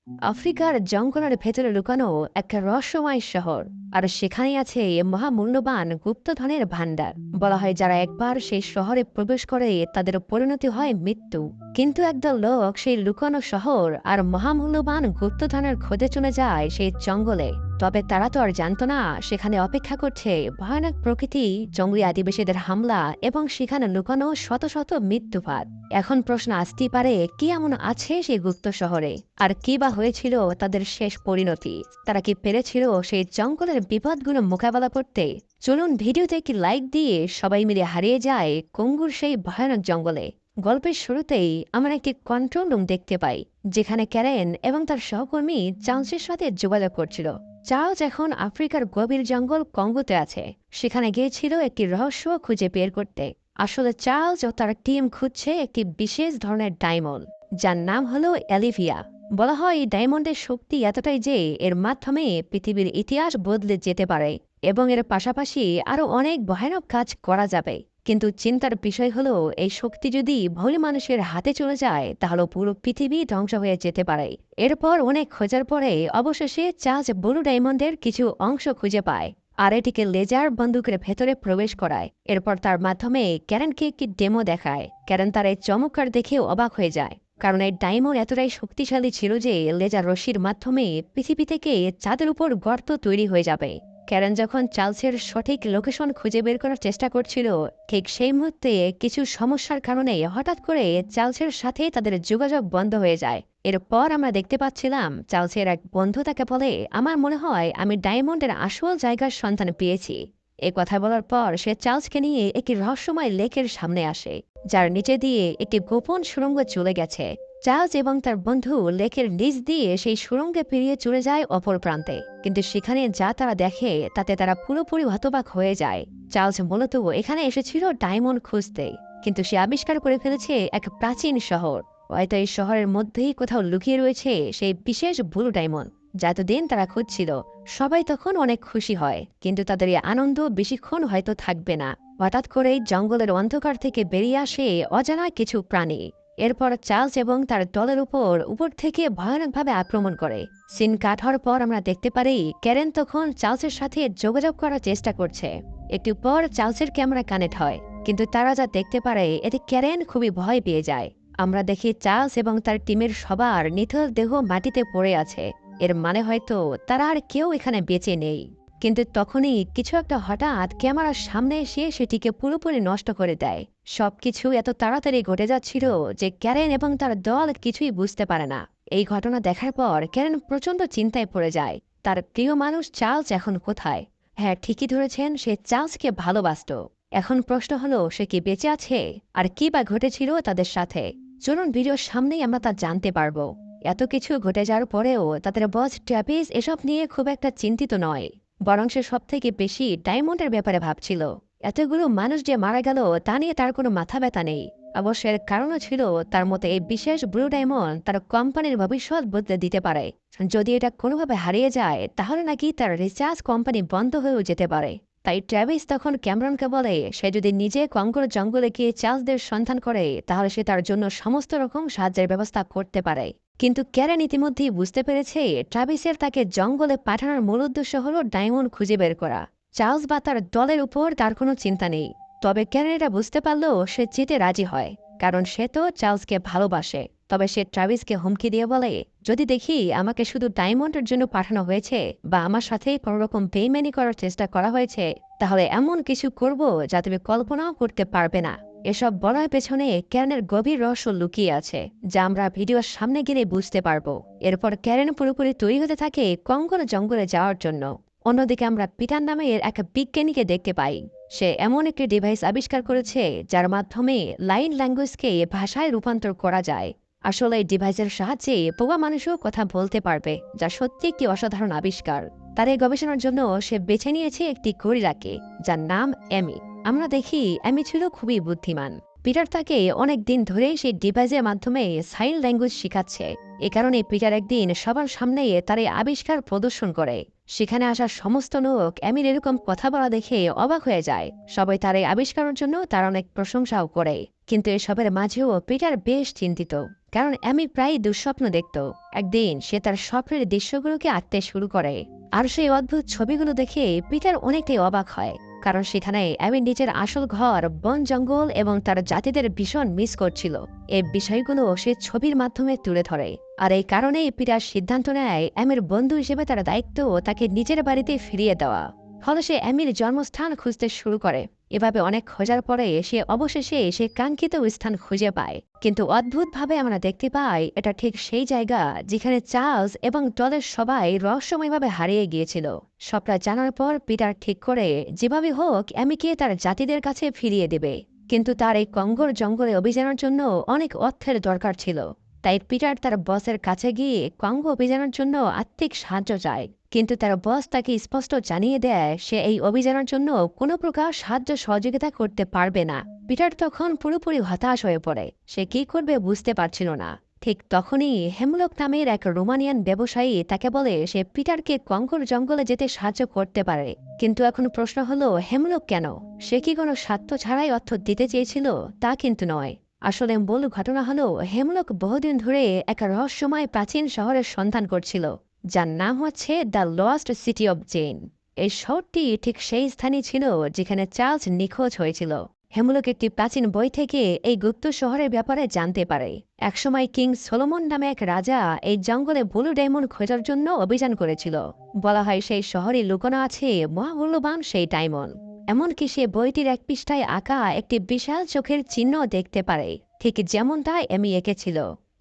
আফ্রিকার জঙ্গলের ভেতরে লুকানো একটা রহস্যময় শহর, আর সেখানে আছে মহামূল্যবান গুপ্তধনের ভাণ্ডার। বলা হয় যারা একবার সেই শহরে প্রবেশ করে তাদের পরিণতি হয় মৃত্যু। কিন্তু একদল লোক সেই লুকানো শহর আর মহামূল্যবান গুপ্তধনের খোঁজে চলে যায় সেই জঙ্গলে। তবে তারা তো আর জানতো না সেখানে অপেক্ষা করছে ভয়ানক প্রকৃতি, জঙ্গলি আদিবাসীদের হামলা এবং সেখানে লুকানো শত শত মৃত্যুপাত। এখন প্রশ্ন আসতেই পারে, কি এমন আছে সেই গুপ্ত শহরে, আর কি বা হয়েছিল তাদের শেষ পরিণতি? তারা কি পেরেছিল সেই জঙ্গলের বিপদগুলো মোকাবেলা করতে? চলুন ভিডিওতে একটি লাইক দিয়ে সবাই মিলে হারিয়ে যায় কঙ্গুর সেই ভয়ানক জঙ্গলে। গল্পের শুরুতেই আমরা একটি কন্ট্রোল রুম দেখতে পাই, যেখানে ক্যারেন এবং তার সহকর্মী চার্লসের সাথে যোগাযোগ করছিল। চার্লস এখন আফ্রিকার গভীর জঙ্গল কঙ্গোতে আছে। সেখানে গিয়েছিল একটি রহস্য খুঁজে বের করতে। আসলে চার্লস ও তার টিম খুঁজছে একটি বিশেষ ধরনের ডায়মন্ড, যার নাম হলো অ্যালিভিয়া। বলা হয় এই ডায়মন্ডের শক্তি এতটাই যে এর মাধ্যমে পৃথিবীর ইতিহাস বদলে যেতে পারে, এবং এর পাশাপাশি আরো অনেক ভয়ানক কাজ করা যাবে। কিন্তু চিন্তার বিষয় হলো, এই শক্তি যদি ভুল মানুষের হাতে চলে যায় তাহলে পুরো পৃথিবী ধ্বংস হয়ে যেতে পারে। এরপর অনেক খোঁজার পরে অবশেষে চার্লস ব্লু ডায়মন্ডের কিছু অংশ খুঁজে পায়, আর এটিকে লেজার বন্দুকের ভেতরে প্রবেশ করায়। এরপর তার মাধ্যমে ক্যারেনকে একটি ডেমো দেখায়। ক্যারেন তার এই চমৎকার দেখে অবাক হয়ে যায়, কারণ এই ডায়মন্ড এতটাই শক্তিশালী ছিল যে লেজার রশ্মির মাধ্যমে পৃথিবী থেকে চাঁদের উপর গর্ত তৈরি হয়ে যাবে। ক্যারেন যখন চার্লসের সঠিক লোকেশন খুঁজে বের করার চেষ্টা করছিল, ঠিক সেই মুহূর্তে কিছু সমস্যার কারণে হঠাৎ করে চার্লসের সাথে তাদের যোগাযোগ বন্ধ হয়ে যায়। এরপর আমরা দেখতে পাচ্ছিলাম চার্লসের এক বন্ধু তাকে বলে, আমার মনে হয় আমি ডায়মন্ডের আসল জায়গার সন্ধান পেয়েছি। এ কথা বলার পর সে চার্লসকে নিয়ে একটি রহস্যময় লেকের সামনে আসে, যার নিচে দিয়ে একটি গোপন সুড়ঙ্গ চলে গেছে। চার্লস এবং তার বন্ধু লেকের নিচ দিয়ে সেই সুড়ঙ্গে পেরিয়ে চলে যায় অপর প্রান্তে। কিন্তু সেখানে যা তারা দেখে তাতে তারা পুরোপুরি হতবাক হয়ে যায়। চার্লস মূলত এখানে এসেছিল ডায়মন্ড খুঁজতে, কিন্তু সে আবিষ্কার করে ফেলেছে এক প্রাচীন শহর। হয়তো এই শহরের মধ্যেই কোথাও লুকিয়ে রয়েছে সেই বিশেষ ব্লু ডায়মন্ড যা এতদিন তারা খুঁজছিল। সবাই তখন অনেক খুশি হয়, কিন্তু তাদের এই আনন্দ বেশিক্ষণ হয়তো থাকবে না। হঠাৎ করেই জঙ্গলের অন্ধকার থেকে বেরিয়ে আসে অজানা কিছু প্রাণী। এরপর চার্লস এবং তার দলের উপর থেকে ভয়ানকভাবে আক্রমণ করে। সিন কাট হওয়ার পর আমরা দেখতে পারি ক্যারেন তখন চার্লসের সাথে যোগাযোগ করার চেষ্টা করছে। একটু পর চার্লসের ক্যামেরা কানেক্ট হয়, কিন্তু তারা যা দেখতে পারে এতে ক্যারেন খুবই ভয় পেয়ে যায়। আমরা দেখি চার্লস এবং তার টিমের সবার নিথর দেহ মাটিতে পড়ে আছে। এর মানে হয়তো তারা আর কেউ এখানে বেঁচে নেই। কিন্তু তখনই কিছু একটা হঠাৎ ক্যামেরার সামনে এসে সেটিকে পুরোপুরি নষ্ট করে দেয়। সবকিছু এত তাড়াতাড়ি ঘটে যাচ্ছিল যে ক্যারেন এবং তার দল কিছুই বুঝতে পারে না। এই ঘটনা দেখার পর ক্যারেন প্রচন্ড চিন্তায় পড়ে যায়। তার প্রিয় মানুষ চার্লস এখন কোথায়? হ্যাঁ, ঠিকই ধরেছেন, সে চার্লসকে ভালোবাসত। এখন প্রশ্ন হলো, সে কি বেঁচে আছে, আর কি বা ঘটেছিল তাদের সাথে? চলুন ভিডিওর সামনেই আমরা তা জানতে পারবো। এত কিছু ঘটে যাওয়ার পরেও তাদের বস ট্র্যাভিস এসব নিয়ে খুব একটা চিন্তিত নয়, বরং সে সব থেকে বেশি ডায়মন্ডের ব্যাপারে ভাবছিল। এতগুলো মানুষ যে মারা গেল তা নিয়ে তার কোনো মাথা ব্যথা নেই। অবশ্যের কারণও ছিল, তার মতে এই বিশেষ ব্লু ডায়মন্ড তার কোম্পানির ভবিষ্যৎ বদলে দিতে পারে। যদি এটা কোনোভাবে হারিয়ে যায় তাহলে নাকি তার রিচার্জ কোম্পানি বন্ধ হয়েও যেতে পারে। তাই ট্র্যাভিস তখন ক্যামেরনকে বলে, সে যদি নিজে কঙ্গোর জঙ্গলে গিয়ে চার্লসদের সন্ধান করে তাহলে সে তার জন্য সমস্ত রকম সাহায্যের ব্যবস্থা করতে পারে। কিন্তু ক্যারেন ইতিমধ্যেই বুঝতে পেরেছে ট্রাভিসের তাকে জঙ্গলে পাঠানোর মূল উদ্দেশ্য হল ডায়মন্ড খুঁজে বের করা। চার্লস বা তার দলের উপর তার কোনো চিন্তা নেই। তবে ক্যারেন এটা বুঝতে পারলেও সে যেতে রাজি হয়, কারণ সে তো চার্লসকে ভালোবাসে। তবে সে ট্রাভিসকে হুমকি দিয়ে বলে, যদি দেখি আমাকে শুধু ডায়মন্ডের জন্য পাঠানো হয়েছে বা আমার সাথে কোনোরকম বেইমানি করার চেষ্টা করা হয়েছে, তাহলে এমন কিছু করব যা তুমি কল্পনাও করতে পারবে না। এসব বলার পেছনে ক্যারেনের গভীর রহস্য লুকিয়ে আছে, যা আমরা ভিডিওর সামনে গেলে বুঝতে পারবো। এরপর ক্যারেন পুরোপুরি তৈরি হতে থাকে কঙ্গোর জঙ্গলে যাওয়ার জন্য। অন্যদিকে আমরা পিটার নামের এক বিজ্ঞানীকে দেখতে পাই। সে এমন একটি ডিভাইস আবিষ্কার করেছে যার মাধ্যমে লাইন ল্যাঙ্গুয়েজকে ভাষায় রূপান্তর করা যায়। আসলে এই ডিভাইসের সাহায্যে বোবা মানুষও কথা বলতে পারবে, যা সত্যি একটি অসাধারণ আবিষ্কার। তার এই গবেষণার জন্য সে বেছে নিয়েছে একটি গরিলাকে, যার নাম এমি। আমরা দেখি এমি ছিল খুবই বুদ্ধিমান। পিটার তাকে অনেক দিন ধরেই সেই ডিভাইসের মাধ্যমে সাইন ল্যাঙ্গুয়েজ শেখাচ্ছে। এ কারণে পিটার একদিন সবার সামনে তার এই আবিষ্কার প্রদর্শন করে। সেখানে আসা সমস্ত লোক অ্যামির এরকম কথা বলা দেখে অবাক হয়ে যায়। সবাই তার এই আবিষ্কারের জন্য তার অনেক প্রশংসাও করে। কিন্তু এসবের মাঝেও পিটার বেশ চিন্তিত, কারণ অ্যামি প্রায় দুঃস্বপ্ন দেখত। একদিন সে তার স্বপ্নের দৃশ্যগুলোকে আঁকতে শুরু করে, আর সেই অদ্ভুত ছবিগুলো দেখে পিটার অনেকটাই অবাক হয়। কারণ সেখানে অ্যামি নিজের আসল ঘর, বন জঙ্গল এবং তার জাতিদের ভীষণ মিস করছিল। এই বিষয়গুলো সে ছবির মাধ্যমে তুলে ধরে। আর এই কারণেই পিটার সিদ্ধান্ত নেয় অ্যামির বন্ধু হিসেবে তার দায়িত্ব তাকে নিজের বাড়িতে ফিরিয়ে দেওয়া। ফলে সে অ্যামির জন্মস্থান খুঁজতে শুরু করে। এভাবে অনেক খোঁজার পরে সে অবশেষে সে কাঙ্ক্ষিত স্থান খুঁজে পায়। কিন্তু অদ্ভুতভাবে আমরা দেখতে পাই এটা ঠিক সেই জায়গা যেখানে চার্লস এবং দলের সবাই রহস্যময়ভাবে হারিয়ে গিয়েছিল। সবটা জানার পর পিটার ঠিক করে যেভাবে হোক অ্যামিকে তার জাতিদের কাছে ফিরিয়ে দেবে। কিন্তু তার এই কঙ্গোর জঙ্গলে অভিযানের জন্য অনেক অর্থের দরকার ছিল। তাই পিটার তার বসের কাছে গিয়ে কঙ্গো অভিযানের জন্য আর্থিক সাহায্য চায়। কিন্তু তার বস তাকে স্পষ্ট জানিয়ে দেয় সে এই অভিযানের জন্য কোনো প্রকার সাহায্য সহযোগিতা করতে পারবে না। পিটার তখন পুরোপুরি হতাশ হয়ে পড়ে। সে কি করবে বুঝতে পারছিল না। ঠিক তখনই হেমলক নামের এক রোমানিয়ান ব্যবসায়ী তাকে বলে সে পিটারকে কঙ্গোর জঙ্গলে যেতে সাহায্য করতে পারে। কিন্তু এখন প্রশ্ন হলো, হেমলক কেন? সে কি কোনো স্বার্থ ছাড়াই অর্থ দিতে চেয়েছিল? তা কিন্তু নয়। আসলে মূল ঘটনা হলো, হেমলক বহুদিন ধরে এক রহস্যময় প্রাচীন শহরের সন্ধান করছিল, যার নাম হচ্ছে the lost city of Zen. এই শহরটি ঠিক সেই স্থানই ছিল যেখানে চার্লস নিখোঁজ হয়েছিল। হেমলক একটি প্রাচীন বই থেকে এই গুপ্ত শহরের ব্যাপারে জানতে পারে। একসময় কিং সোলোমন নামে এক রাজা এই জঙ্গলে ব্লু ডায়মন্ড খোঁজার জন্য অভিযান করেছিল। বলা হয় সেই শহরে লুকানো আছে মহামূল্যবান সেই ডায়মন্ড। এমনকি সে বইটির এক পৃষ্ঠায় আঁকা একটি বিশাল চোখের চিহ্ন দেখতে পারে, ঠিক যেমনটা এমি এঁকেছিল।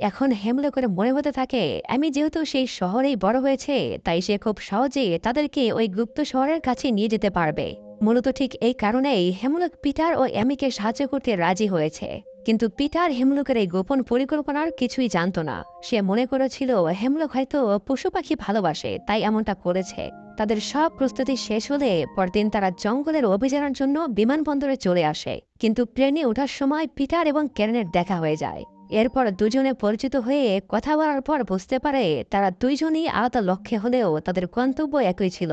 এখন হেমলকের মনে হতে থাকে আমি যেহেতু সেই শহরেই বড় হয়েছে, তাই সে খুব সহজে তাদেরকে ওই গুপ্ত শহরের কাছে নিয়ে যেতে পারবে। মূলত ঠিক এই কারণেই হেমলক পিটার ও এমিকে সাহায্য করতে রাজি হয়েছে। কিন্তু পিটার হেমলকের এই গোপন পরিকল্পনার কিছুই জানত না। সে মনে করেছিল হেমলক হয়তো পশু পাখি ভালোবাসে, তাই এমনটা করেছে। তাদের সব প্রস্তুতি শেষ হলে পরদিন তারা জঙ্গলের অভিযানের জন্য বিমানবন্দরে চলে আসে। কিন্তু প্লেনে ওঠার সময় পিটার এবং ক্যারেনের দেখা হয়ে যায়। এরপর দুজনে পরিচিত হয়ে কথা বলার পর বুঝতে পারে তারা দুইজনই আলাদা লক্ষ্যে হলেও তাদের গন্তব্য একই ছিল,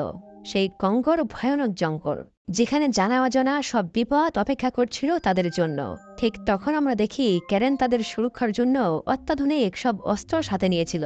সেই কঙ্গোর ভয়ানক জঙ্গল, যেখানে জানা অজানা সব বিপদ অপেক্ষা করছিল তাদের জন্য। ঠিক তখন আমরা দেখি ক্যারেন তাদের সুরক্ষার জন্য অত্যাধুনিক সব অস্ত্র সাথে নিয়েছিল,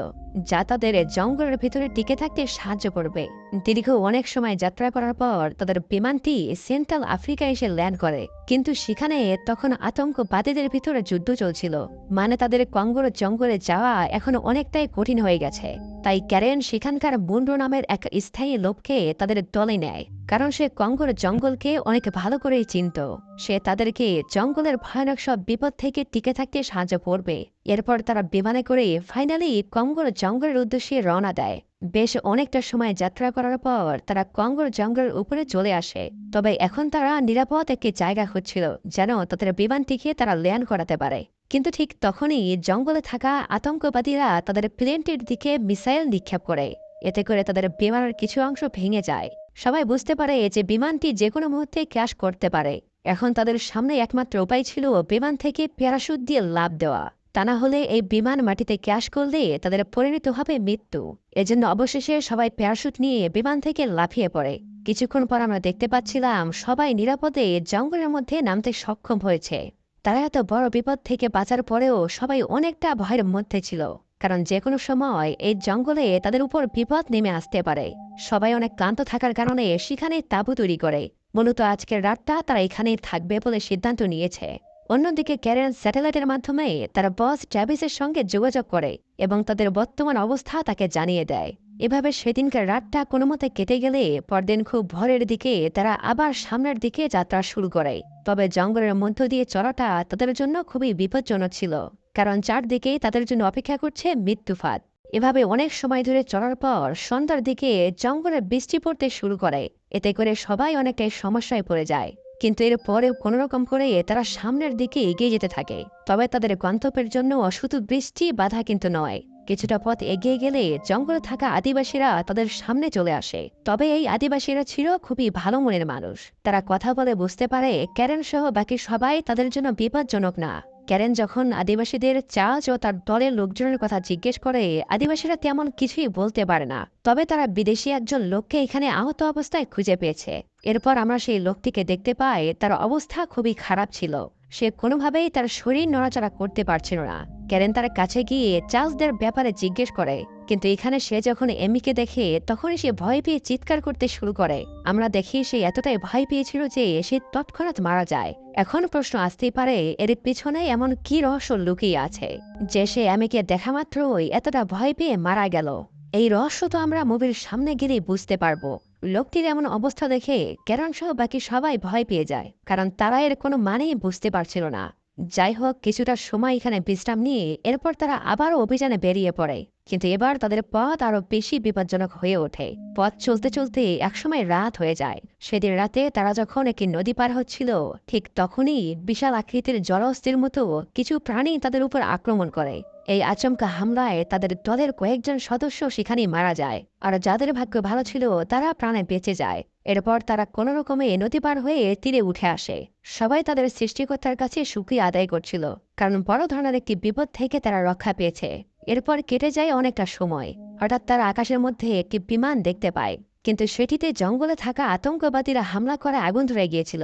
যা তাদের জঙ্গলের ভিতরে টিকে থাকতে সাহায্য করবে। দীর্ঘ অনেক সময় যাত্রা করার পর তাদের বিমানটি সেন্ট্রাল আফ্রিকা এসে ল্যান্ড করে। কিন্তু সেখানে তখন আতঙ্কবাদীদের ভিতরে যুদ্ধ চলছিল, মানে তাদের কঙ্গোর জঙ্গলে যাওয়া এখন অনেকটাই কঠিন হয়ে গেছে। তাই ক্যারেন সেখানকার মুন্ডো নামের এক স্থায়ী লোককে তাদের দলে নেয়, কারণ সে কঙ্গোর জঙ্গলকে অনেক ভালো করেই চিনত। সে তাদেরকে জঙ্গলের ভয়ানক সব বিপদ থেকে টিকে থাকতে সাহায্য করবে। এরপর তারা বিমানে করে ফাইনালি কঙ্গোর জঙ্গলের উদ্দেশ্যে রওনা দেয়। বেশ অনেকটা সময় যাত্রা করার পর তারা কঙ্গোর জঙ্গলের উপরে চলে আসে। তবে এখন তারা নিরাপদ একটি জায়গা খুঁজছিল যেন তাদের বিমানটিকে তারা ল্যান্ড করাতে পারে। কিন্তু ঠিক তখনই জঙ্গলে থাকা আতঙ্কবাদীরা তাদের প্লেনটির দিকে মিসাইল নিক্ষেপ করে। এতে করে তাদের বিমানের কিছু অংশ ভেঙে যায়। সবাই বুঝতে পারে যে বিমানটি যে কোনো মুহূর্তে ক্র্যাশ করতে পারে। এখন তাদের সামনে একমাত্র উপায় ছিল বিমান থেকে প্যারাশুট দিয়ে লাফ দেওয়া। তা না হলে এই বিমান মাটিতে ক্র্যাশ করলে তাদের পরিণত হবে মৃত্যু। এজন্য অবশেষে সবাই প্যারাশুট নিয়ে বিমান থেকে লাফিয়ে পড়ে। কিছুক্ষণ পর আমরা দেখতে পাচ্ছিলাম সবাই নিরাপদে জঙ্গলের মধ্যে নামতে সক্ষম হয়েছে। তারা এত বড় বিপদ থেকে বাঁচার পরেও সবাই অনেকটা ভয়ের মধ্যে ছিল, কারণ যে কোনো সময় এই জঙ্গলে তাদের উপর বিপদ নেমে আসতে পারে। সবাই অনেক ক্লান্ত থাকার কারণে সেখানে তাঁবু তৈরি করে। মূলত আজকের রাতটা তারা এখানেই থাকবে বলে সিদ্ধান্ত নিয়েছে। অন্যদিকে ক্যারেন স্যাটেলাইটের মাধ্যমে তার বস ট্র্যাভিসের সঙ্গে যোগাযোগ করে এবং তাদের বর্তমান অবস্থা তাকে জানিয়ে দেয়। এভাবে সেদিনকার রাতটা কোনো মতে কেটে গেলে পরদিন খুব ভোরের দিকে তারা আবার সামনের দিকে যাত্রা শুরু করে। তবে জঙ্গলের মধ্য দিয়ে চলাটা তাদের জন্য খুবই বিপজ্জনক ছিল, কারণ চারদিকে তাদের জন্য অপেক্ষা করছে মৃত্যুফাত। এভাবে অনেক সময় ধরে চলার পর সন্ধ্যার দিকে জঙ্গলে বৃষ্টি পড়তে শুরু করে। এতে করে সবাই অনেকটাই সমস্যায় পড়ে যায়। কিন্তু এর পরেও কোনোরকম করে তারা সামনের দিকে এগিয়ে যেতে থাকে। তবে তাদের গন্তব্যের জন্য শুধু বৃষ্টি বাধা কিন্তু নয়। কিছুটা পথ এগিয়ে গেলে জঙ্গলে থাকা আদিবাসীরা তাদের সামনে চলে আসে। তবে এই আদিবাসীরা ছিল খুবই ভালো মনের মানুষ। তারা কথা বলে বুঝতে পারে ক্যারেন সহ বাকি সবাই তাদের জন্য বিপজ্জনক না। ক্যারেন যখন আদিবাসীদের চার্জ ও তার দলের লোকজনের কথা জিজ্ঞেস করে, আদিবাসীরা তেমন কিছুই বলতে পারে না, তবে তারা বিদেশি একজন লোককে এখানে আহত অবস্থায় খুঁজে পেয়েছে। এরপর আমরা সেই লোকটিকে দেখতে পাই, তার অবস্থা খুবই খারাপ ছিল। সে কোনোভাবেই তার শরীর নড়াচড়া করতে পারছিল না। ক্যারেন তার কাছে গিয়ে চার্লসদের ব্যাপারে জিজ্ঞেস করে, কিন্তু এখানে সে যখন এমিকে দেখে তখনই সে ভয় পেয়ে চিৎকার করতে শুরু করে। আমরা দেখি সে এতটাই ভয় পেয়েছিল যে সে তৎক্ষণাৎ মারা যায়। এখন প্রশ্ন আসতেই পারে, এর পিছনে এমন কি রহস্য লুকিয়ে আছে যে সে এমিকে দেখা মাত্রই এতটা ভয় পেয়ে মারা গেল? এই রহস্য তো আমরা মুভির সামনে গেলেই বুঝতে পারবো। লোকটির এমন অবস্থা দেখে ক্যারন সহ বাকি সবাই ভয় পেয়ে যায়, কারণ তারা এর কোনো মানেই বুঝতে পারছিল না। যাই হোক, কিছুটা সময় এখানে বিশ্রাম নিয়ে এরপর তারা আবারও অভিযানে বেরিয়ে পড়ে, কিন্তু এবার তাদের পথ আরো বেশি বিপজ্জনক হয়ে ওঠে। পথ চলতে চলতে একসময় রাত হয়ে যায়। সেদিন রাতে তারা যখন একটি নদী পার হচ্ছিল, ঠিক তখনই বিশাল আকৃতির জলহস্তির মতো কিছু প্রাণী তাদের উপর আক্রমণ করে। এই আচমকা হামলায় তাদের দলের কয়েকজন সদস্য সেখানেই মারা যায়, আর যাদের ভাগ্য ভালো ছিল তারা প্রাণে বেঁচে যায়। এরপর তারা কোনো রকমে নদী পার হয়ে তীরে উঠে আসে। সবাই তাদের সৃষ্টিকর্তার কাছে শুকরিয়া আদায় করছিল, কারণ বড় ধরনের একটি বিপদ থেকে তারা রক্ষা পেয়েছে। এরপর কেটে যায় অনেকটা সময়। হঠাৎ তারা আকাশের মধ্যে একটি বিমান দেখতে পায়, কিন্তু সেটিতে জঙ্গলে থাকা আতঙ্কবাদীরা হামলা করে আগুন ধরে গিয়েছিল।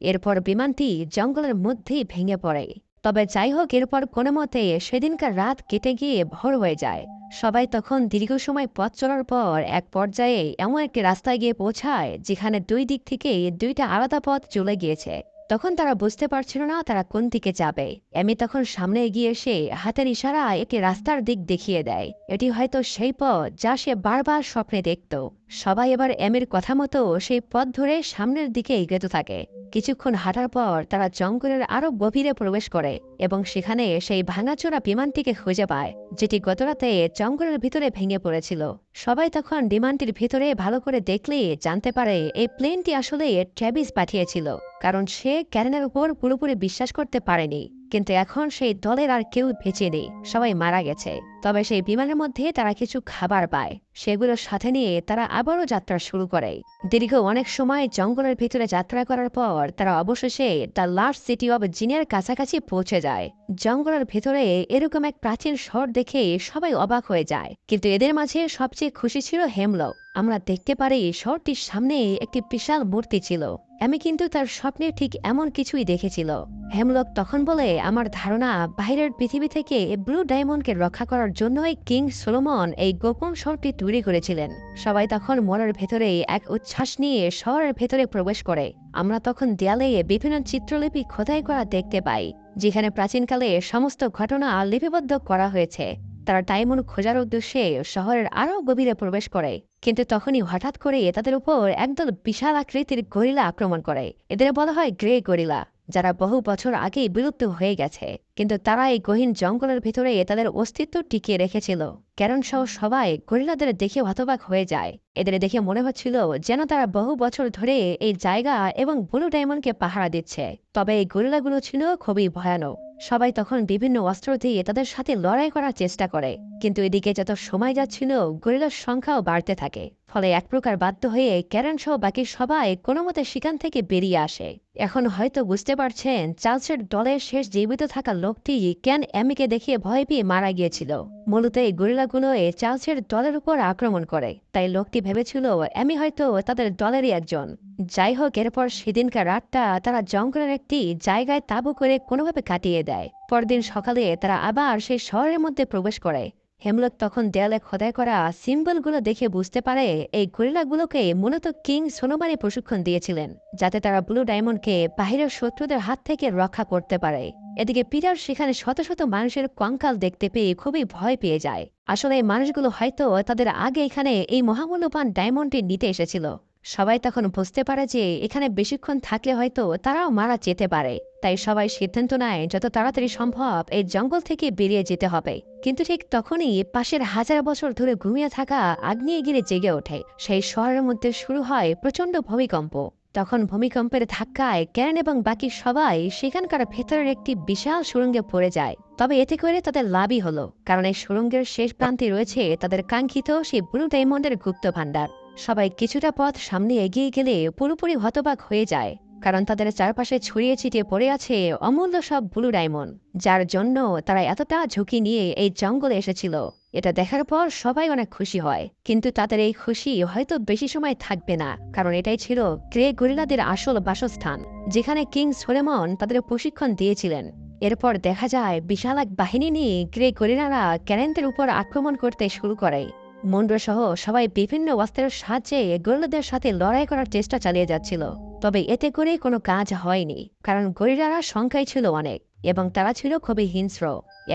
এরপর বিমানটি জঙ্গলের মধ্যেই ভেঙে পড়ে। তবে যাই হোক, এরপর কোনো মতে সেদিনকার রাত কেটে গিয়ে ভোর হয়ে যায়। সবাই তখন দীর্ঘ সময় পথ চলার পর এক পর্যায়ে এমন একটি রাস্তায় গিয়ে পৌঁছায় যেখানে দুই দিক থেকে দুইটা আলাদা পথ চলে গিয়েছে। তখন তারা বুঝতে পারছিল না তারা কোন দিকে যাবে। এমি তখন সামনে এগিয়ে এসে হাতের ইশারায় একটি রাস্তার দিক দেখিয়ে দেয়। এটি হয়তো সেই পথ যা সে বারবার স্বপ্নে দেখত। সবাই এবার এমির কথা মতো সেই পথ ধরে সামনের দিকে এগোতে থাকে। কিছুক্ষণ হাঁটার পর তারা জঙ্গলের আরো গভীরে প্রবেশ করে এবং সেখানে সেই ভাঙাচোরা বিমানটিকে খুঁজে পায়, যেটি গতরাতে জঙ্গলের ভিতরে ভেঙে পড়েছিল। সবাই তখন বিমানটির ভিতরে ভালো করে দেখলে জানতে পারে এই প্লেনটি আসলে ট্র্যাভিস পাঠিয়েছিল, কারণ সে ক্যারেনের উপর পুরোপুরি বিশ্বাস করতে পারেনি। কিন্তু এখন সেই দলের আর কেউ বেঁচে নেই, সবাই মারা গেছে। তবে সেই বিমানের মধ্যে তারা কিছু খাবার পায়, সেগুলোর সাথে নিয়ে তারা আবারও যাত্রা শুরু করে। দীর্ঘ অনেক সময় জঙ্গলের ভিতরে যাত্রা করার পর তারা অবশেষে দ্য লাস্ট সিটি অব জিনের কাছাকাছি পৌঁছে যায়। জঙ্গলের ভেতরে এরকম এক প্রাচীন শহর দেখে সবাই অবাক হয়ে যায়, কিন্তু এদের মাঝে সবচেয়ে খুশি ছিল হেমলক। আমরা দেখতে পারি শহরটির সামনে একটি বিশাল মূর্তি ছিল। আমি কিন্তু তার স্বপ্নে ঠিক এমন কিছুই দেখেছিল। হেমলক তখন বলে, আমার ধারণা বাইরের পৃথিবী থেকে ব্লু ডায়মন্ডকে রক্ষা করার জন্যই কিং সলোমন এই গোপন শহরটি তৈরি করেছিলেন। সবাই তখন মনের ভেতরে এক উচ্ছ্বাস নিয়ে শহরের ভেতরে প্রবেশ করে। আমরা তখন দেয়ালে বিভিন্ন চিত্রলিপি খোদাই করা দেখতে পাই, যেখানে প্রাচীনকালে সমস্ত ঘটনা লিপিবদ্ধ করা হয়েছে। তারা ডায়মন্ড খোঁজার উদ্দেশ্যে শহরের আরও গভীরে প্রবেশ করে, কিন্তু তখনই হঠাৎ করে তাদের উপর একদল বিশাল আকৃতির গরিলা আক্রমণ করে। এদের বলা হয় গ্রে গরিলা, যারা বহু বছর আগেই বিলুপ্ত হয়ে গেছে, কিন্তু তারা এই গহীন জঙ্গলের ভিতরে তাদের অস্তিত্ব টিকিয়ে রেখেছিল। ক্যারন সহ সবাই গরিলাদের দেখে হতবাক হয়ে যায়। এদের দেখে মনে হচ্ছিল যেন তারা বহু বছর ধরে এই জায়গা এবং ব্লু ডায়মন্ডকে পাহারা দিচ্ছে। তবে এই গরিলাগুলো ছিল খুবই ভয়ানক। সবাই তখন বিভিন্ন অস্ত্র দিয়ে তাদের সাথে লড়াই করার চেষ্টা করে, কিন্তু এদিকে যত সময় যাচ্ছিল গরিলার সংখ্যাও বাড়তে থাকে। ফলে এক প্রকার বাধ্য হয়ে ক্যারন সহ বাকি সবাই কোনো মতে সেখান থেকে বেরিয়ে আসে। এখন হয়তো বুঝতে পারছেন চার্লসের দলের শেষ জীবিত থাকা লোকটি কেন এমিকে দেখিয়ে ভয় পেয়ে মারা গিয়েছিল। মূলত এই গরিলাগুলো চার্লসের দলের উপর আক্রমণ করে, তাই লোকটি ভেবেছিল এমি হয়তো তাদের দলেরই একজন। যাই হোক, এরপর সেদিনকার রাতটা তারা জঙ্গলের একটি জায়গায় তাঁবু করে কোনোভাবে কাটিয়ে দেয়। পরদিন সকালে তারা আবার সেই শহরের মধ্যে প্রবেশ করে। হেমলক তখন দেয়ালে খোদাই করা সিম্বলগুলো দেখে বুঝতে পারে এই গরিলাগুলোকে মূলত কিং সোলোমন প্রশিক্ষণ দিয়েছিলেন, যাতে তারা ব্লু ডায়মন্ডকে বাহিরের শত্রুদের হাত থেকে রক্ষা করতে পারে। এদিকে পিটার সেখানে শত শত মানুষের কঙ্কাল দেখতে পেয়ে খুবই ভয় পেয়ে যায়। আসলে এই মানুষগুলো হয়তো তাদের আগে এখানে এই মহামূল্যবান ডায়মন্ডটি নিতে এসেছিল। সবাই তখন বুঝতে পারে যে এখানে বেশিক্ষণ থাকলে হয়তো তারাও মারা যেতে পারে, তাই সবাই সিদ্ধান্ত নেয় যত তাড়াতাড়ি সম্ভব এই জঙ্গল থেকে বেরিয়ে যেতে হবে। কিন্তু ঠিক তখনই পাশের হাজার বছর ধরে ঘুমিয়ে থাকা আগ্নেয়গিরি জেগে ওঠে। সেই শহরের মধ্যে শুরু হয় প্রচণ্ড ভূমিকম্প। তখন ভূমিকম্পের ধাক্কায় ক্যারেন এবং বাকি সবাই সেখানকার ভেতরের একটি বিশাল সুড়ঙ্গে পড়ে যায়। তবে এতে করে তাদের লাভই হলো, কারণ এই সুড়ঙ্গের শেষ প্রান্তে রয়েছে তাদের কাঙ্ক্ষিত সেই ব্লু ডায়মন্ডের গুপ্ত ভাণ্ডার। সবাই কিছুটা পথ সামনে এগিয়ে গেলে পুরোপুরি হতবাক হয়ে যায়, কারণ তাদের চারপাশে ছড়িয়ে ছিটিয়ে পড়ে আছে অমূল্য সব ব্লু ডায়মন্ড, যার জন্য তারা এতটা ঝুঁকি নিয়ে এই জঙ্গলে এসেছিল। এটা দেখার পর সবাই অনেক খুশি হয়, কিন্তু তাদের এই খুশি হয়তো বেশি সময় থাকবে না, কারণ এটাই ছিল গ্রে গরিলাদের আসল বাসস্থান, যেখানে কিং সোলেমন তাদের প্রশিক্ষণ দিয়েছিলেন। এরপর দেখা যায় বিশাল এক বাহিনী নিয়ে গ্রে গরিলারা ক্যারেনদের উপর আক্রমণ করতে শুরু করে। মুন্ড্রো সহ সবাই বিভিন্ন অস্ত্রের সাহায্যে গরিলাদের সাথে লড়াই করার চেষ্টা চালিয়ে যাচ্ছিল, তবে এতে করে কোনো কাজ হয়নি, কারণ গরিলারা সংখ্যায় ছিল অনেক এবং তারা ছিল খুবই হিংস্র।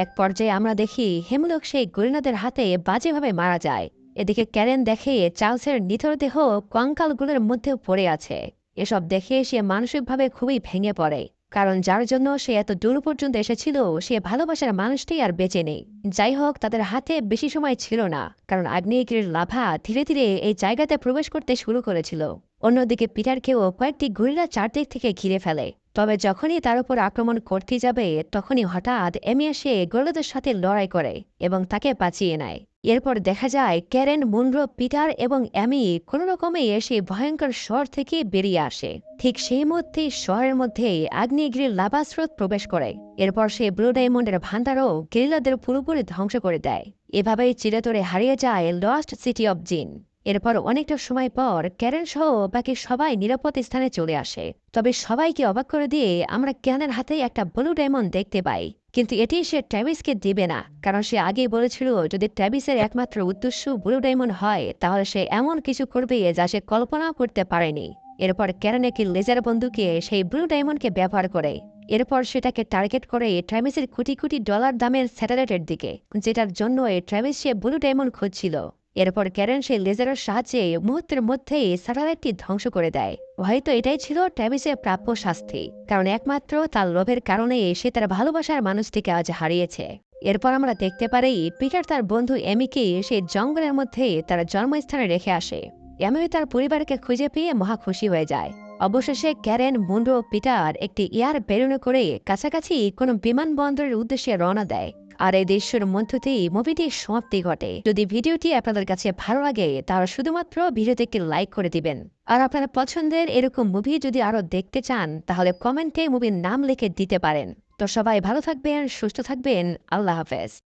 এক পর্যায়ে আমরা দেখি হেমলক সেই গরিলাদের হাতে বাজেভাবে মারা যায়। এদিকে ক্যারেন দেখে চার্লসের নিথর দেহ কঙ্কালগুলোর মধ্যেও পড়ে আছে। এসব দেখে সে মানসিকভাবে খুবই ভেঙে পড়ে, কারণ যার জন্য সে এত দূর পর্যন্ত এসেছিল সে ভালোবাসার মানুষটি আর বেঁচে নেই। যাই হোক, তাদের হাতে বেশি সময় ছিল না, কারণ আগ্নেয়গিরির লাভা ধীরে ধীরে এই জায়গাতে প্রবেশ করতে শুরু করেছিল। অন্যদিকে পিটারকেও কয়েকটি গরিলা চারদিক থেকে ঘিরে ফেলে, তবে যখনই তার উপর আক্রমণ করতে যাবে তখনই হঠাৎ এমি এসে গরিলাদের সাথে লড়াই করে এবং তাকে বাঁচিয়ে নেয়। এরপর দেখা যায় ক্যারেন, মুনরো, পিটার এবং অ্যামি কোনো রকমে এসে ভয়ঙ্কর শহর থেকে বেরিয়ে আসে। ঠিক সেই মুহূর্তে শহরের মধ্যে আগ্নেয়গিরির লাভা স্রোত প্রবেশ করে। এরপর সে ব্লু ডায়মন্ডের ভান্ডারও গেরিলাদের পুরোপুরি ধ্বংস করে দেয়। এভাবেই চিরতরে হারিয়ে যায় লস্ট সিটি অব জিন। এরপর অনেকটা সময় পর ক্যারেন সহ বাকি সবাই নিরাপদ স্থানে চলে আসে, তবে সবাইকে অবাক করে দিয়ে আমরা ক্যানের হাতে একটা ব্লু ডায়মন্ড দেখতে পাই। কিন্তু এটি সে ট্র্যাভিসকে দিবে না, কারণ সে আগেই বলেছিল যদি ট্র্যাভিসের একমাত্র উদ্দেশ্য ব্লু ডায়মন্ড হয় তাহলে সে এমন কিছু করবে যা সে কল্পনাও করতে পারেনি। এরপর ক্যারেন একটি লেজার বন্দুকে সেই ব্লু ডায়মন্ডকে ব্যবহার করে। এরপর সেটাকে টার্গেট করে ট্র্যাভিসের কোটি কোটি ডলার দামের স্যাটেলাইটের দিকে, যেটার জন্য ট্র্যাভিস সে ব্লু ডায়মন্ড খুঁজছিল। এরপর ক্যারেন সেই লেজারের সাহায্যে মুহূর্তের মধ্যেই স্যাটেলাইটটি ধ্বংস করে দেয়। হয়তো এটাই ছিল ট্র্যাভিসের প্রাপ্য শাস্তি, কারণ একমাত্র তার লোভের কারণে সে তার ভালোবাসার মানুষটিকে আজ হারিয়েছে। এরপর আমরা দেখতে পারি পিটার তার বন্ধু এমিকে সেই জঙ্গলের মধ্যে তার জন্মস্থানে রেখে আসে। এমি তার পরিবারকে খুঁজে পেয়ে মহা খুশি হয়ে যায়। অবশেষে ক্যারেন, মুন্ডো, পিটার একটি এয়ার বেলুনে করে কাছাকাছি কোনো বিমানবন্দরের উদ্দেশ্যে রওনা দেয়। আর এই দৃশ্যের মধ্যতেই মুভিটির সমাপ্তি ঘটে। যদি ভিডিওটি আপনাদের কাছে ভালো লাগে তাহলে শুধুমাত্র ভিডিওতে একটি লাইক করে দিবেন। আর আপনার পছন্দের এরকম মুভি যদি আরো দেখতে চান তাহলে কমেন্টে মুভির নাম লিখে দিতে পারেন। তো সবাই ভালো থাকবেন, সুস্থ থাকবেন। আল্লাহ হাফেজ।